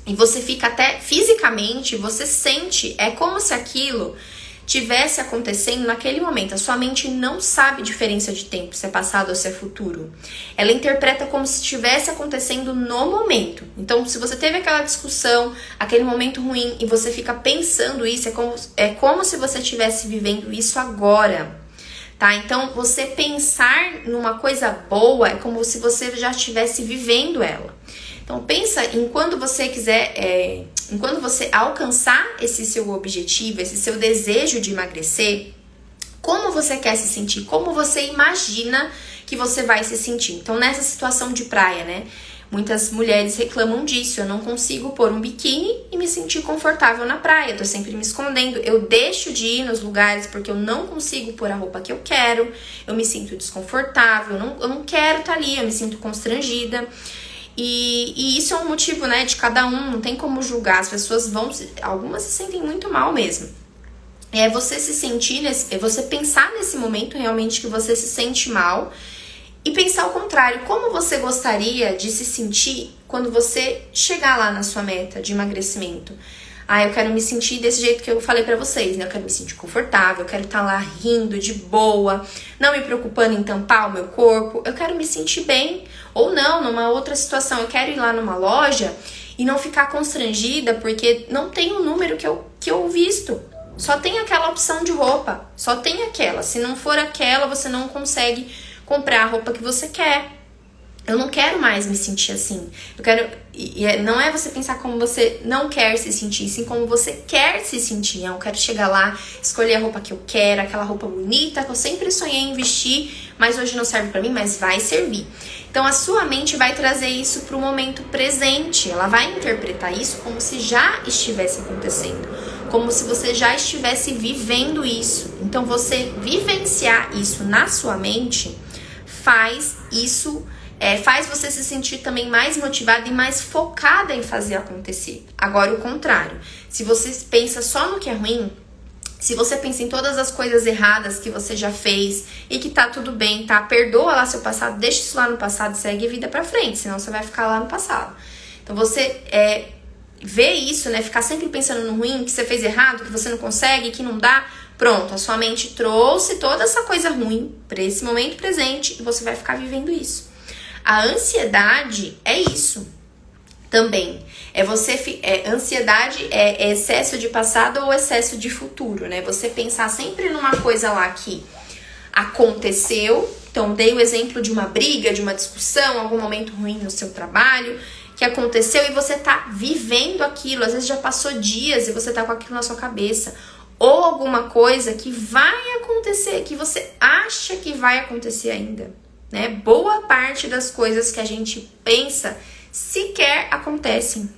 e você fica até fisicamente, você sente, é como se aquilo tivesse acontecendo naquele momento. A sua mente não sabe diferença de tempo, se é passado ou se é futuro. Ela interpreta como se estivesse acontecendo no momento. Então, se você teve aquela discussão, aquele momento ruim, e você fica pensando isso, é como se você estivesse vivendo isso agora. Tá? Então, você pensar numa coisa boa é como se você já estivesse vivendo ela. Então, pensa em quando você quiser, enquanto você alcançar esse seu objetivo, esse seu desejo de emagrecer, como você quer se sentir, como você imagina que você vai se sentir. Então, nessa situação de praia, né? Muitas mulheres reclamam disso, eu não consigo pôr um biquíni e me sentir confortável na praia, eu tô sempre me escondendo, eu deixo de ir nos lugares porque eu não consigo pôr a roupa que eu quero, eu me sinto desconfortável, eu não quero estar ali, eu me sinto constrangida. E isso é um motivo, né, de cada um, não tem como julgar, as pessoas algumas se sentem muito mal mesmo. É você se sentir, é você pensar nesse momento realmente que você se sente mal e pensar ao contrário, como você gostaria de se sentir quando você chegar lá na sua meta de emagrecimento. Eu quero me sentir desse jeito que eu falei pra vocês, né? Eu quero me sentir confortável, eu quero estar lá rindo de boa, não me preocupando em tampar o meu corpo. Eu quero me sentir bem. Ou não, numa outra situação, eu quero ir lá numa loja e não ficar constrangida porque não tem o número que eu visto. Só tem aquela opção de roupa, só tem aquela. Se não for aquela, você não consegue comprar a roupa que você quer. Eu não quero mais me sentir assim. Não é você pensar como você não quer se sentir, sim como você quer se sentir. Eu quero chegar lá, escolher a roupa que eu quero, aquela roupa bonita que eu sempre sonhei em vestir, mas hoje não serve pra mim, mas vai servir. Então a sua mente vai trazer isso pro momento presente. Ela vai interpretar isso como se já estivesse acontecendo, como se você já estivesse vivendo isso. Então você vivenciar isso na sua mente faz você se sentir também mais motivada e mais focada em fazer acontecer. Agora, o contrário. Se você pensa só no que é ruim, se você pensa em todas as coisas erradas que você já fez e que tá tudo bem, tá? Perdoa lá seu passado, deixa isso lá no passado e segue a vida pra frente, senão você vai ficar lá no passado. Então, você vê isso, né? Ficar sempre pensando no ruim, que você fez errado, que você não consegue, que não dá. Pronto, a sua mente trouxe toda essa coisa ruim pra esse momento presente e você vai ficar vivendo isso. A ansiedade é isso também. Ansiedade é excesso de passado ou excesso de futuro, né? Você pensar sempre numa coisa lá que aconteceu. Então, dei o exemplo de uma briga, de uma discussão, algum momento ruim no seu trabalho, que aconteceu e você tá vivendo aquilo. Às vezes já passou dias e você tá com aquilo na sua cabeça. Ou alguma coisa que vai acontecer, que você acha que vai acontecer ainda, né? Boa parte das coisas que a gente pensa sequer acontecem.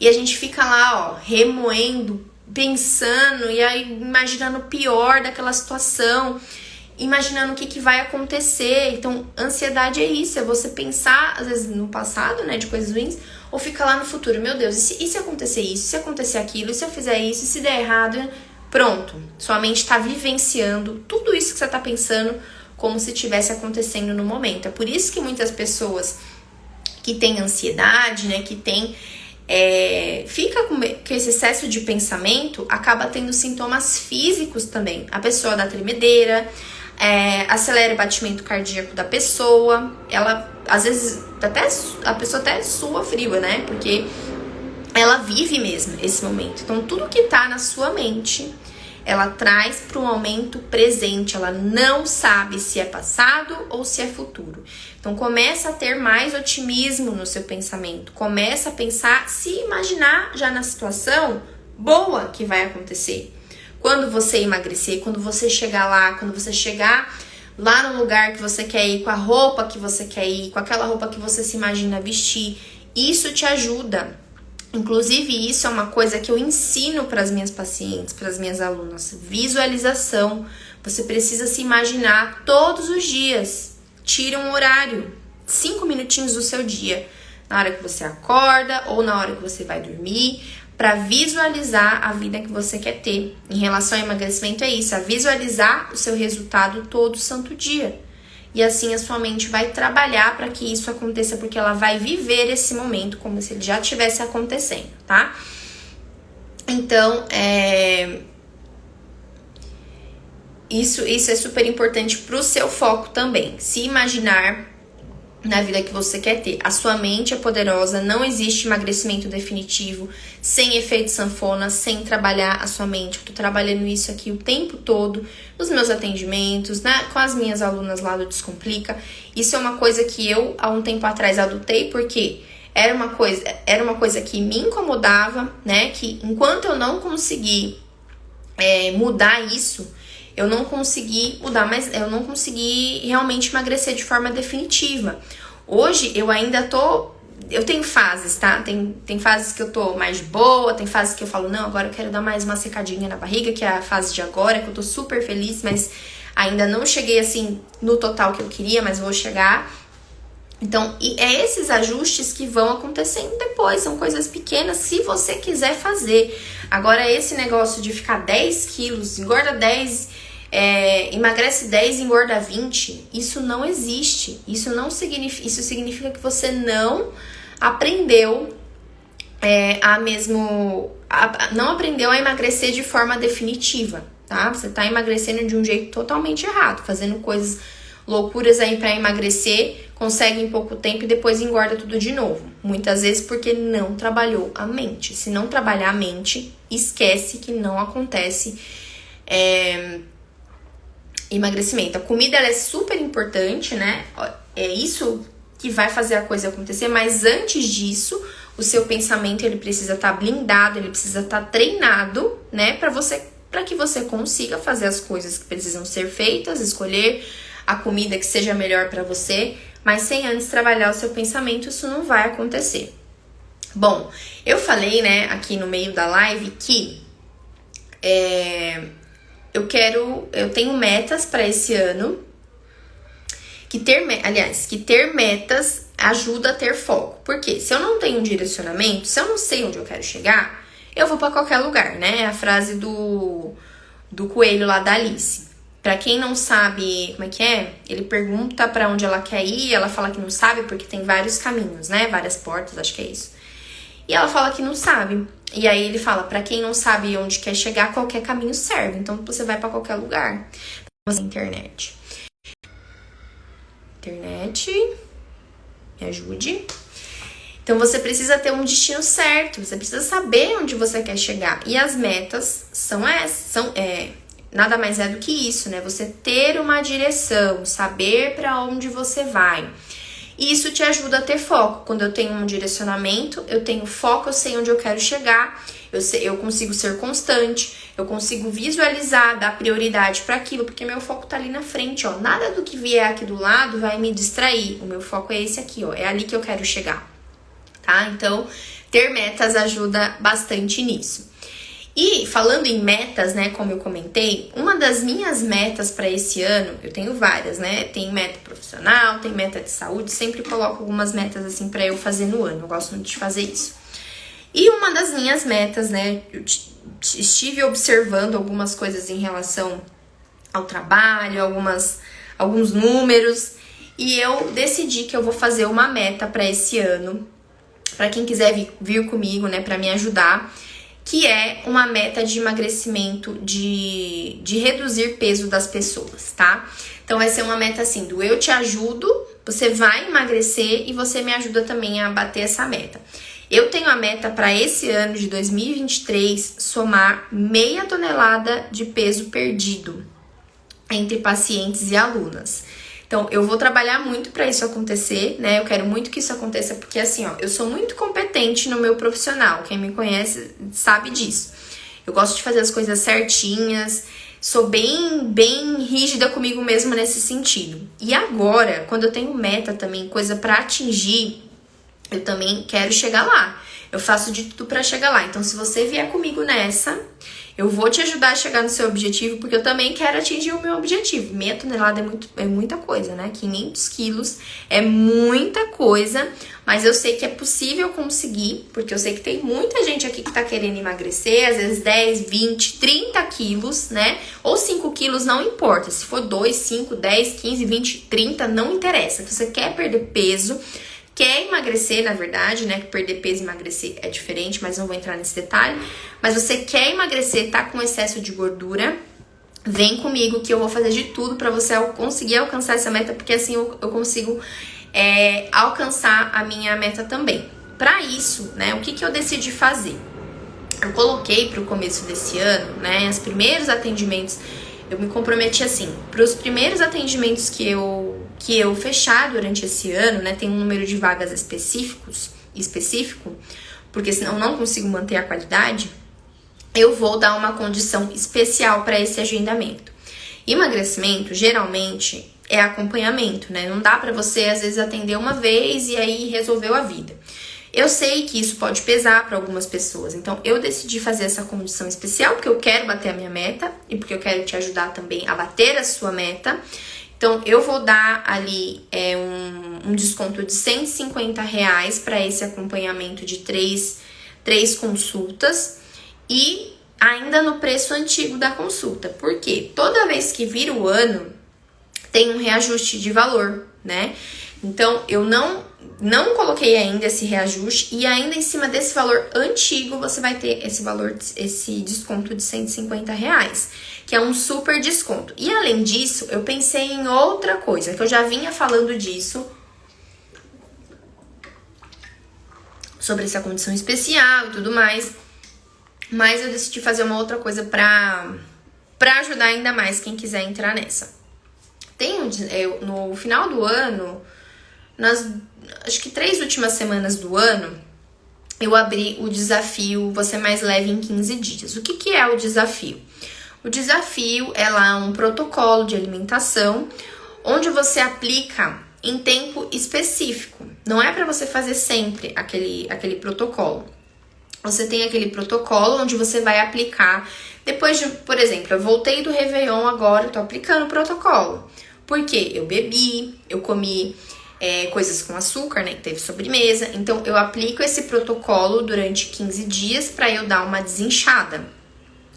E a gente fica lá, ó, remoendo, pensando e aí imaginando o pior daquela situação, imaginando o que vai acontecer. Então, ansiedade é isso, é você pensar, às vezes, no passado, né, de coisas ruins, ou fica lá no futuro. Meu Deus, e se acontecer isso? E se acontecer aquilo? E se eu fizer isso? E se der errado? Pronto, sua mente está vivenciando tudo isso que você está pensando como se estivesse acontecendo no momento. É por isso que muitas pessoas que têm ansiedade, né, que têm fica com esse excesso de pensamento, acaba tendo sintomas físicos também. A pessoa dá tremedeira, acelera o batimento cardíaco da pessoa, ela, às vezes, a pessoa até sua frio, né? Porque ela vive mesmo esse momento. Então, tudo que tá na sua mente, ela traz para o momento presente. Ela não sabe se é passado ou se é futuro. Então, começa a ter mais otimismo no seu pensamento. Começa a pensar, se imaginar já na situação boa que vai acontecer. Quando você emagrecer, quando você chegar lá, quando você chegar lá no lugar que você quer ir, com a roupa que você quer ir, com aquela roupa que você se imagina vestir, isso te ajuda. Inclusive, isso é uma coisa que eu ensino para as minhas pacientes, para as minhas alunas. Visualização. Você precisa se imaginar todos os dias. Tire um horário, 5 minutinhos do seu dia, na hora que você acorda ou na hora que você vai dormir, para visualizar a vida que você quer ter. Em relação ao emagrecimento é isso, é visualizar o seu resultado todo santo dia. E assim a sua mente vai trabalhar para que isso aconteça, porque ela vai viver esse momento como se ele já estivesse acontecendo, tá? Então, isso é super importante pro seu foco também. Se imaginar na vida que você quer ter. A sua mente é poderosa, não existe emagrecimento definitivo sem efeito sanfona, sem trabalhar a sua mente. Eu tô trabalhando isso aqui o tempo todo, nos meus atendimentos, né, com as minhas alunas lá do Descomplica. Isso é uma coisa que eu, há um tempo atrás, adotei, porque era uma coisa que me incomodava, né, que enquanto eu não consegui mudar isso, eu não consegui mudar, mas eu não consegui realmente emagrecer de forma definitiva. Hoje eu ainda eu tenho fases, tá? Tem fases que eu tô mais de boa, tem fases que eu falo, não, agora eu quero dar mais uma secadinha na barriga, que é a fase de agora, que eu tô super feliz, mas ainda não cheguei assim no total que eu queria, mas vou chegar. Então, e é esses ajustes que vão acontecendo depois, são coisas pequenas, se você quiser fazer. Agora, esse negócio de ficar 10 quilos, engorda 10, emagrece 10, engorda 20, isso não existe. Isso significa que você não aprendeu não aprendeu a emagrecer de forma definitiva, tá? Você tá emagrecendo de um jeito totalmente errado, fazendo coisas loucuras aí pra emagrecer, consegue em pouco tempo e depois engorda tudo de novo. Muitas vezes porque não trabalhou a mente. Se não trabalhar a mente, esquece que não acontece emagrecimento. A comida, ela é super importante, né? É isso que vai fazer a coisa acontecer, mas antes disso, o seu pensamento, ele precisa estar blindado, ele precisa estar treinado, né? Para que você consiga fazer as coisas que precisam ser feitas, escolher a comida que seja melhor para você, mas sem antes trabalhar o seu pensamento, isso não vai acontecer. Bom, eu falei, né, aqui no meio da live que eu tenho metas para esse ano, que ter metas ajuda a ter foco. Porque se eu não tenho um direcionamento, se eu não sei onde eu quero chegar, eu vou para qualquer lugar, né? É a frase do coelho lá da Alice. Pra quem não sabe como é que é, ele pergunta pra onde ela quer ir, ela fala que não sabe porque tem vários caminhos, né? Várias portas, acho que é isso. E ela fala que não sabe. E aí ele fala, pra quem não sabe onde quer chegar, qualquer caminho serve. Então você vai pra qualquer lugar. Internet, me ajude. Então você precisa ter um destino certo, você precisa saber onde você quer chegar. E as metas são essas, nada mais é do que isso, né? Você ter uma direção, saber para onde você vai. E isso te ajuda a ter foco. Quando eu tenho um direcionamento, eu tenho foco, eu sei onde eu quero chegar, eu consigo ser constante, eu consigo visualizar, dar prioridade para aquilo, porque meu foco tá ali na frente, ó. Nada do que vier aqui do lado vai me distrair. O meu foco é esse aqui, ó. É ali que eu quero chegar, tá? Então, ter metas ajuda bastante nisso. E falando em metas, né, como eu comentei, uma das minhas metas para esse ano, eu tenho várias, né? Tem meta profissional, tem meta de saúde, sempre coloco algumas metas assim para eu fazer no ano. Eu gosto muito de fazer isso. E uma das minhas metas, né, eu estive observando algumas coisas em relação ao trabalho, alguns números, e eu decidi que eu vou fazer uma meta para esse ano, para quem quiser vir comigo, né, para me ajudar, que é uma meta de emagrecimento, de reduzir peso das pessoas, tá? Então vai ser uma meta assim, do eu te ajudo, você vai emagrecer e você me ajuda também a bater essa meta. Eu tenho a meta para esse ano de 2023 somar 0,5 tonelada de peso perdido entre pacientes e alunas. Então, eu vou trabalhar muito para isso acontecer, né? Eu quero muito que isso aconteça, porque assim, ó, eu sou muito competente no meu profissional. Quem me conhece sabe disso. Eu gosto de fazer as coisas certinhas, sou bem rígida comigo mesma nesse sentido. E agora, quando eu tenho meta também, coisa para atingir, eu também quero chegar lá. Eu faço de tudo para chegar lá. Então, se você vier comigo nessa, eu vou te ajudar a chegar no seu objetivo, porque eu também quero atingir o meu objetivo. 0,5 tonelada é muita coisa, né? 500 quilos é muita coisa, mas eu sei que é possível conseguir, porque eu sei que tem muita gente aqui que tá querendo emagrecer, às vezes 10, 20, 30 quilos, né? Ou 5 quilos, não importa. Se for 2, 5, 10, 15, 20, 30, não interessa. Se você quer perder peso, quer emagrecer, na verdade, né? Que perder peso e emagrecer é diferente, mas não vou entrar nesse detalhe. Mas você quer emagrecer, tá com excesso de gordura, vem comigo que eu vou fazer de tudo pra você conseguir alcançar essa meta, porque assim eu consigo alcançar a minha meta também. Pra isso, né? O que eu decidi fazer? Eu coloquei pro começo desse ano, né? Os primeiros atendimentos, eu me comprometi assim, para os primeiros atendimentos que eu fechar durante esse ano, né, tem um número de vagas específico, porque senão eu não consigo manter a qualidade, eu vou dar uma condição especial para esse agendamento. Emagrecimento, geralmente, é acompanhamento, né? Não dá para você, às vezes, atender uma vez e aí resolveu a vida. Eu sei que isso pode pesar para algumas pessoas, então eu decidi fazer essa condição especial porque eu quero bater a minha meta e porque eu quero te ajudar também a bater a sua meta. Então eu vou dar ali um desconto de R$150 para esse acompanhamento de três consultas e ainda no preço antigo da consulta. Por quê? Toda vez que vira o ano tem um reajuste de valor, né? Então eu não coloquei ainda esse reajuste e ainda em cima desse valor antigo você vai ter esse desconto de R$150, que é um super desconto. E além disso, eu pensei em outra coisa, que eu já vinha falando disso, sobre essa condição especial e tudo mais, mas eu decidi fazer uma outra coisa pra ajudar ainda mais quem quiser entrar nessa. No final do ano, acho que 3 últimas semanas do ano, eu abri o desafio Você Mais Leve em 15 dias. O que é o desafio? O desafio é lá um protocolo de alimentação, onde você aplica em tempo específico. Não é para você fazer sempre aquele protocolo. Você tem aquele protocolo onde você vai aplicar, depois de, por exemplo, eu voltei do Réveillon agora, eu tô aplicando o protocolo. Porque eu bebi, eu comi coisas com açúcar, né, que teve sobremesa. Então, eu aplico esse protocolo durante 15 dias pra eu dar uma desinchada.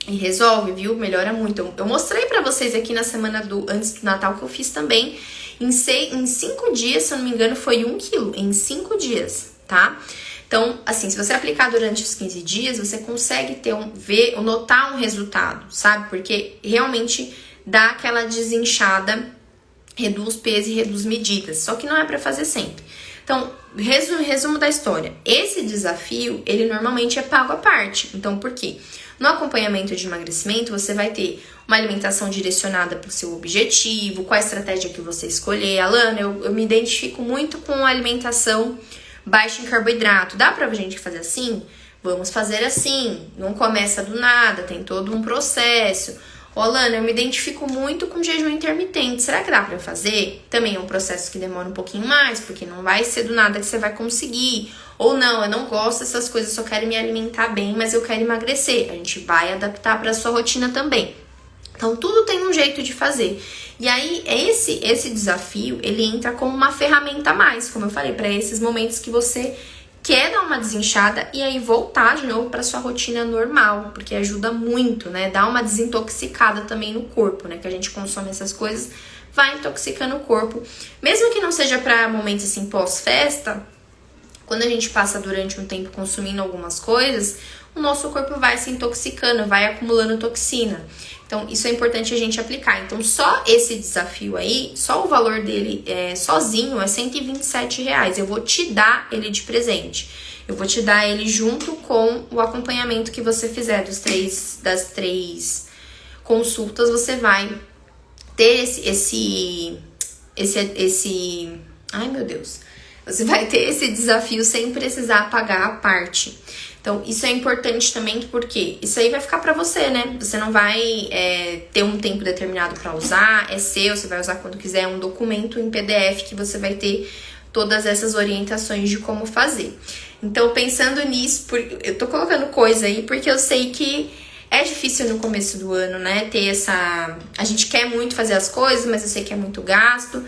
E resolve, viu? Melhora muito. Eu mostrei pra vocês aqui na semana antes do Natal que eu fiz também. Em 5 dias, se eu não me engano, foi 1 quilo. Em 5 dias, tá? Então, assim, se você aplicar durante os 15 dias, você consegue notar um resultado, sabe? Porque realmente dá aquela desinchada, reduz peso e reduz medidas. Só que não é pra fazer sempre. Então, resumo da história. Esse desafio, ele normalmente é pago à parte. Então, por quê? No acompanhamento de emagrecimento, você vai ter uma alimentação direcionada para o seu objetivo, qual a estratégia que você escolher. Alana, eu me identifico muito com a alimentação baixa em carboidrato. Dá pra gente fazer assim? Vamos fazer assim. Não começa do nada, tem todo um processo. Alana, eu me identifico muito com jejum intermitente. Será que dá pra eu fazer? Também é um processo que demora um pouquinho mais, porque não vai ser do nada que você vai conseguir. Ou não, eu não gosto dessas coisas, só quero me alimentar bem, mas eu quero emagrecer. A gente vai adaptar pra sua rotina também. Então, tudo tem um jeito de fazer. E aí, esse desafio, ele entra como uma ferramenta a mais, como eu falei, para esses momentos que você quer dar uma desinchada e aí voltar de novo para sua rotina normal, porque ajuda muito, né? Dá uma desintoxicada também no corpo, né? Que a gente consome essas coisas, vai intoxicando o corpo. Mesmo que não seja para momentos assim pós-festa, quando a gente passa durante um tempo consumindo algumas coisas, o nosso corpo vai se intoxicando, vai acumulando toxina. Então, isso é importante a gente aplicar. Então, só esse desafio aí, só o valor dele sozinho é R$127. Eu vou te dar ele de presente. Eu vou te dar ele junto com o acompanhamento que você fizer das três consultas. Você vai ter esse... Ai, meu Deus. Você vai ter esse desafio sem precisar pagar a parte. Então, isso é importante também, porque isso aí vai ficar pra você, né? Você não vai ter um tempo determinado pra usar, é seu, você vai usar quando quiser, é um documento em PDF que você vai ter todas essas orientações de como fazer. Então, pensando nisso, eu tô colocando coisa aí porque eu sei que é difícil no começo do ano, né? Ter essa... A gente quer muito fazer as coisas, mas eu sei que é muito gasto.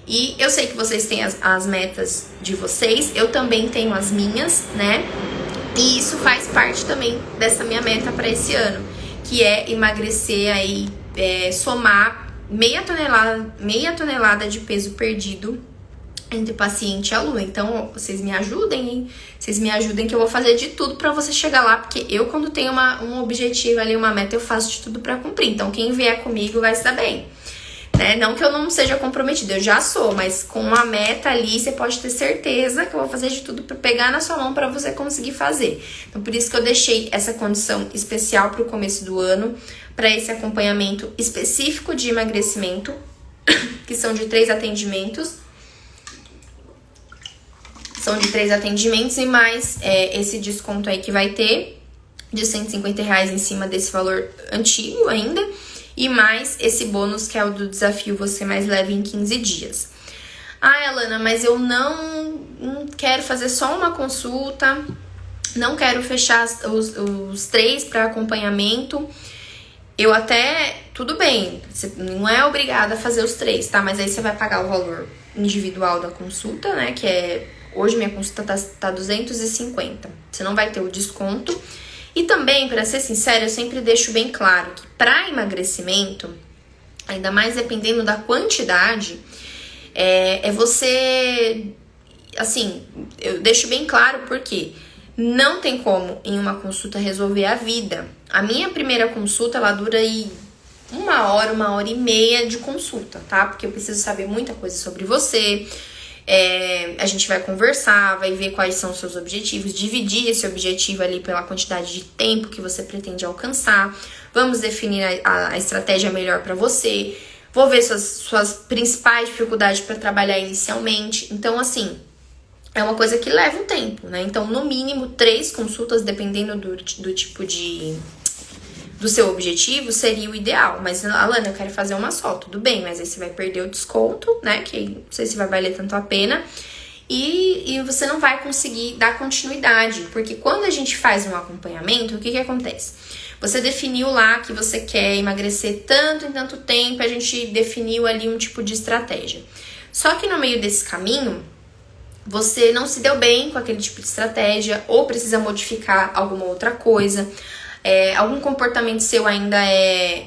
E eu sei que vocês têm as metas de vocês, eu também tenho as minhas, né? E isso faz parte também dessa minha meta para esse ano, que é emagrecer aí, somar meia tonelada de peso perdido entre paciente e aluna. Então, vocês me ajudem, hein? Vocês me ajudem que eu vou fazer de tudo para você chegar lá, porque eu, quando tenho um objetivo ali, uma meta, eu faço de tudo para cumprir. Então, quem vier comigo vai estar bem. Não que eu não seja comprometida, eu já sou, mas com uma meta ali, você pode ter certeza que eu vou fazer de tudo para pegar na sua mão para você conseguir fazer. Então, por isso que eu deixei essa condição especial para o começo do ano, para esse acompanhamento específico de emagrecimento, que são de 3 atendimentos. São de 3 atendimentos e mais esse desconto aí que vai ter de R$150 em cima desse valor antigo ainda. E mais esse bônus que é o do desafio Você Mais Leve em 15 dias. Ah, Alana, mas eu não quero fazer só uma consulta, não quero fechar os 3 para acompanhamento. Eu até, tudo bem, você não é obrigada a fazer os 3, tá? Mas aí você vai pagar o valor individual da consulta, né? Que hoje minha consulta tá 250. Você não vai ter o desconto. E também, para ser sincera, eu sempre deixo bem claro que para emagrecimento, ainda mais dependendo da quantidade, você... Assim, eu deixo bem claro porque não tem como em uma consulta resolver a vida. A minha primeira consulta, ela dura aí 1 hora e meia de consulta, tá? Porque eu preciso saber muita coisa sobre você. A gente vai conversar, vai ver quais são os seus objetivos, dividir esse objetivo ali pela quantidade de tempo que você pretende alcançar. Vamos definir a estratégia melhor para você. Vou ver suas principais dificuldades para trabalhar inicialmente. Então, assim, é uma coisa que leva um tempo, né? Então, no mínimo 3 consultas, dependendo do tipo do seu objetivo, seria o ideal. Mas, Alana, eu quero fazer uma só, tudo bem, mas aí você vai perder o desconto, né? Que não sei se vai valer tanto a pena. E você não vai conseguir dar continuidade, porque quando a gente faz um acompanhamento, o que acontece? Você definiu lá que você quer emagrecer tanto em tanto tempo, a gente definiu ali um tipo de estratégia. Só que no meio desse caminho, você não se deu bem com aquele tipo de estratégia, ou precisa modificar alguma outra coisa. Algum comportamento seu ainda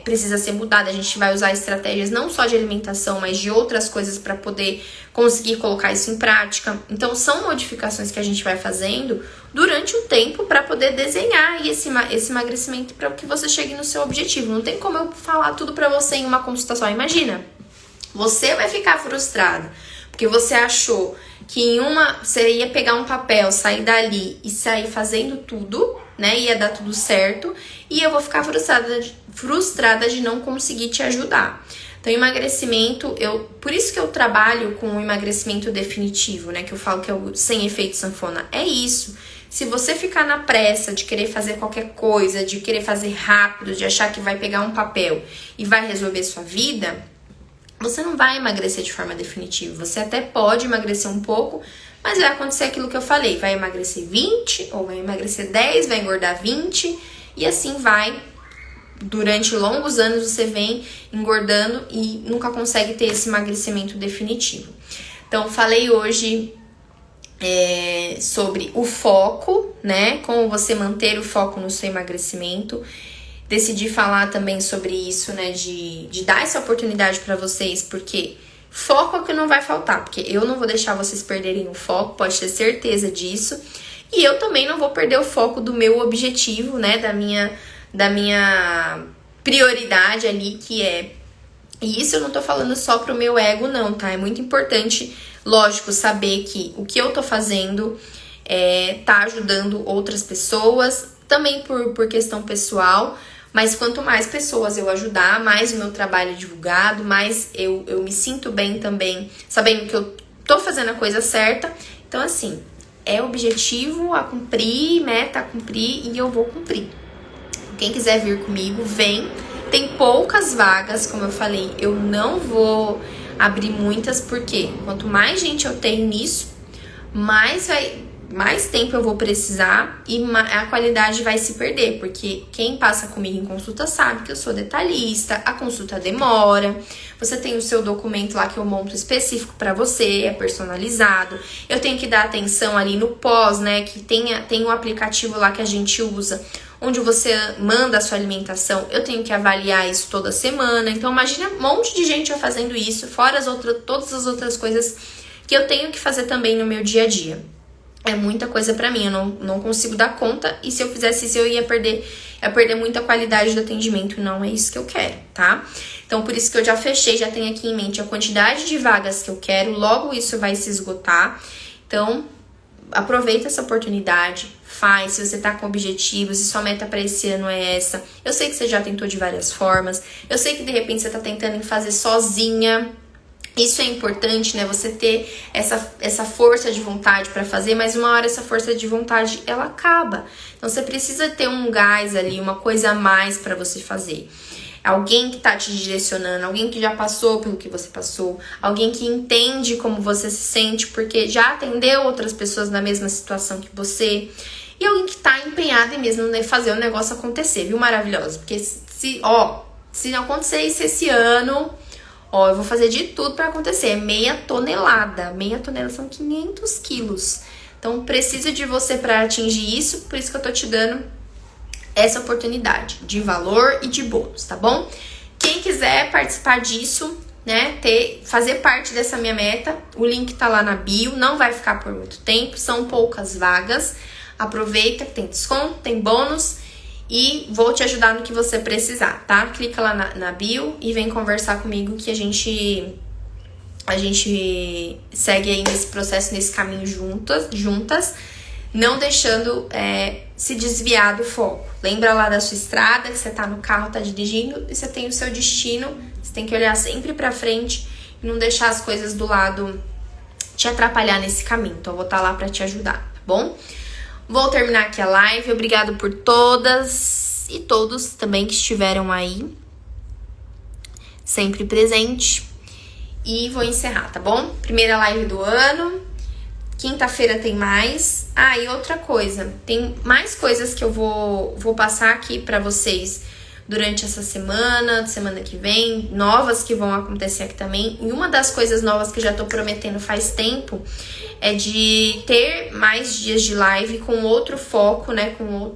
precisa ser mudado. A gente vai usar estratégias não só de alimentação, mas de outras coisas para poder conseguir colocar isso em prática. Então, são modificações que a gente vai fazendo durante um tempo para poder desenhar esse emagrecimento para que você chegue no seu objetivo. Não tem como eu falar tudo para você em uma consulta só. Imagina, você vai ficar frustrada Porque você achou que você ia pegar um papel, sair dali e sair fazendo tudo, né? Ia dar tudo certo. E eu vou ficar frustrada de não conseguir te ajudar. Então, emagrecimento, por isso que eu trabalho com o emagrecimento definitivo, né? Que eu falo que é o sem efeito sanfona. É isso. Se você ficar na pressa de querer fazer qualquer coisa, de querer fazer rápido, de achar que vai pegar um papel e vai resolver sua vida, você não vai emagrecer de forma definitiva. Você até pode emagrecer um pouco, mas vai acontecer aquilo que eu falei. Vai emagrecer 20, ou vai emagrecer 10, vai engordar 20, e assim vai. Durante longos anos você vem engordando e nunca consegue ter esse emagrecimento definitivo. Então, falei hoje sobre o foco, né? Como você manter o foco no seu emagrecimento. Decidi falar também sobre isso, né? De dar essa oportunidade para vocês, porque foco é o que não vai faltar. Porque eu não vou deixar vocês perderem o foco, pode ter certeza disso. E eu também não vou perder o foco do meu objetivo, né? Da minha prioridade ali, que é... E isso eu não tô falando só pro meu ego, não, tá? É muito importante, lógico, saber que o que eu tô fazendo tá ajudando outras pessoas, também por questão pessoal, mas quanto mais pessoas eu ajudar, mais o meu trabalho é divulgado, mais eu me sinto bem também, sabendo que eu tô fazendo a coisa certa. Então, assim, é objetivo a cumprir, meta a cumprir, e eu vou cumprir. Quem quiser vir comigo, vem. Tem poucas vagas, como eu falei, eu não vou abrir muitas, porque quanto mais gente eu tenho nisso, mais tempo eu vou precisar e a qualidade vai se perder, porque quem passa comigo em consulta sabe que eu sou detalhista, a consulta demora, você tem o seu documento lá que eu monto específico para você, é personalizado, eu tenho que dar atenção ali no pós, né, que tem um aplicativo lá que a gente usa, onde você manda a sua alimentação, eu tenho que avaliar isso toda semana. Então imagina um monte de gente fazendo isso, fora todas as outras coisas que eu tenho que fazer também no meu dia a dia. É muita coisa pra mim, eu não consigo dar conta, e se eu fizesse isso eu ia perder muita qualidade do atendimento, e não é isso que eu quero, tá? Então por isso que eu já fechei, já tenho aqui em mente a quantidade de vagas que eu quero, logo isso vai se esgotar. Então aproveita essa oportunidade, faz, se você tá com objetivos, se sua meta pra esse ano é essa. Eu sei que você já tentou de várias formas, eu sei que de repente você tá tentando fazer sozinha. Isso é importante, né? Você ter essa força de vontade pra fazer, mas uma hora essa força de vontade, ela acaba. Então você precisa ter um gás ali, uma coisa a mais pra você fazer. Alguém que tá te direcionando, alguém que já passou pelo que você passou, alguém que entende como você se sente, porque já atendeu outras pessoas na mesma situação que você, e alguém que tá empenhado em mesmo fazer o negócio acontecer, viu, maravilhosa? Porque se não acontecer isso esse ano, eu vou fazer de tudo pra acontecer. É meia tonelada são 500 quilos. Então preciso de você pra atingir isso, por isso que eu tô te dando essa oportunidade de valor e de bônus, tá bom? Quem quiser participar disso, né, fazer parte dessa minha meta, o link tá lá na bio, não vai ficar por muito tempo, são poucas vagas, aproveita que tem desconto, tem bônus e vou te ajudar no que você precisar, tá? Clica lá na bio e vem conversar comigo que a gente segue aí nesse processo, nesse caminho juntas, não deixando se desviar do foco. Lembra lá da sua estrada, que você tá no carro, tá dirigindo, e você tem o seu destino, você tem que olhar sempre pra frente e não deixar as coisas do lado te atrapalhar nesse caminho. Então eu vou estar lá pra te ajudar, tá bom? Vou terminar aqui a live, obrigado por todas e todos também que estiveram aí, sempre presente, e vou encerrar, tá bom? Primeira live do ano. Quinta-feira tem mais. E outra coisa, tem mais coisas que eu vou passar aqui pra vocês durante essa semana que vem, novas que vão acontecer aqui também. E uma das coisas novas que eu já tô prometendo faz tempo é de ter mais dias de live com outro foco, né, com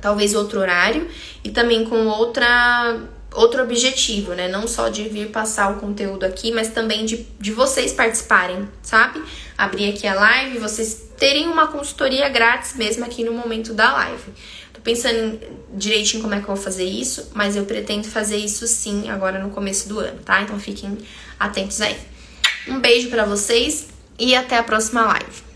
talvez outro horário e também com outro objetivo, né? Não só de vir passar o conteúdo aqui, mas também de vocês participarem, sabe? Abrir aqui a live, vocês terem uma consultoria grátis mesmo aqui no momento da live. Tô pensando direitinho como é que eu vou fazer isso, mas eu pretendo fazer isso sim agora no começo do ano, tá? Então fiquem atentos aí. Um beijo pra vocês e até a próxima live.